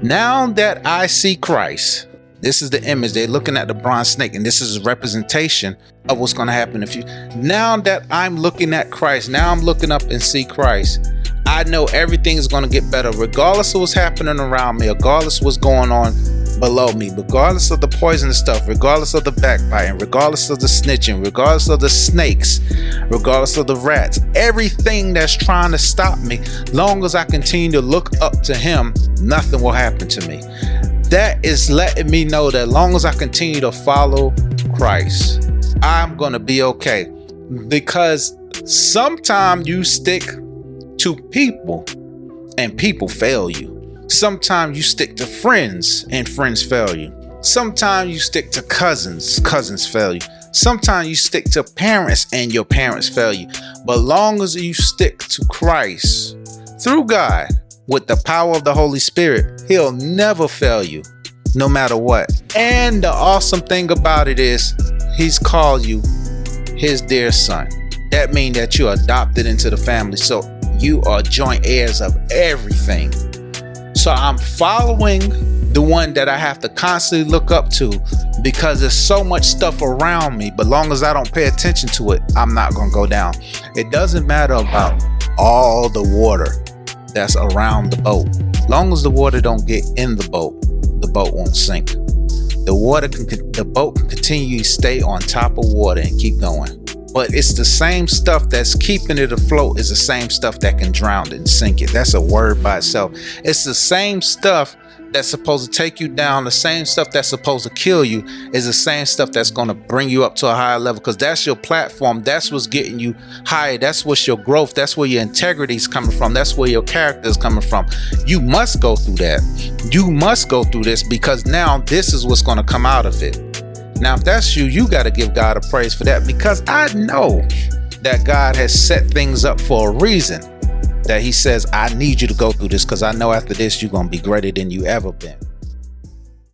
Now that I see Christ, this is the image. They're looking at the bronze snake, and this is a representation of what's going to happen if you. Now that I'm looking at Christ, now I'm looking up and see Christ, I know everything is going to get better, regardless of what's happening around me, regardless of what's going on below me, regardless of the poisonous stuff, regardless of the backbiting, regardless of the snitching, regardless of the snakes, regardless of the rats, everything that's trying to stop me. Long as I continue to look up to him, nothing will happen to me. That is letting me know that long as I continue to follow Christ, I'm going to be okay. Because sometimes you stick to people and people fail you. Sometimes you stick to friends and friends fail you. Sometimes you stick to cousins fail you. Sometimes you stick to parents and your parents fail you. But long as you stick to Christ through God with the power of the Holy Spirit, he'll never fail you, no matter what. And the awesome thing about it is he's called you his dear son. That means that you're adopted into the family. So you are joint heirs of everything. So I'm following the one that I have to constantly look up to, because there's so much stuff around me. But long as I don't pay attention to it, I'm not going to go down. It doesn't matter about all the water that's around the boat. As long as the water don't get in the boat won't sink. The boat can continue to stay on top of water and keep going. But it's the same stuff that's keeping it afloat is the same stuff that can drown it and sink it. That's a word by itself. It's the same stuff that's supposed to take you down. The same stuff that's supposed to kill you is the same stuff that's going to bring you up to a higher level, because that's your platform. That's what's getting you higher. That's what's your growth. That's where your integrity is coming from. That's where your character is coming from. You must go through that. You must go through this, because now this is what's going to come out of it. Now, if that's you, you got to give God a praise for that, because I know that God has set things up for a reason, that he says, I need you to go through this, because I know after this, you're going to be greater than you ever been.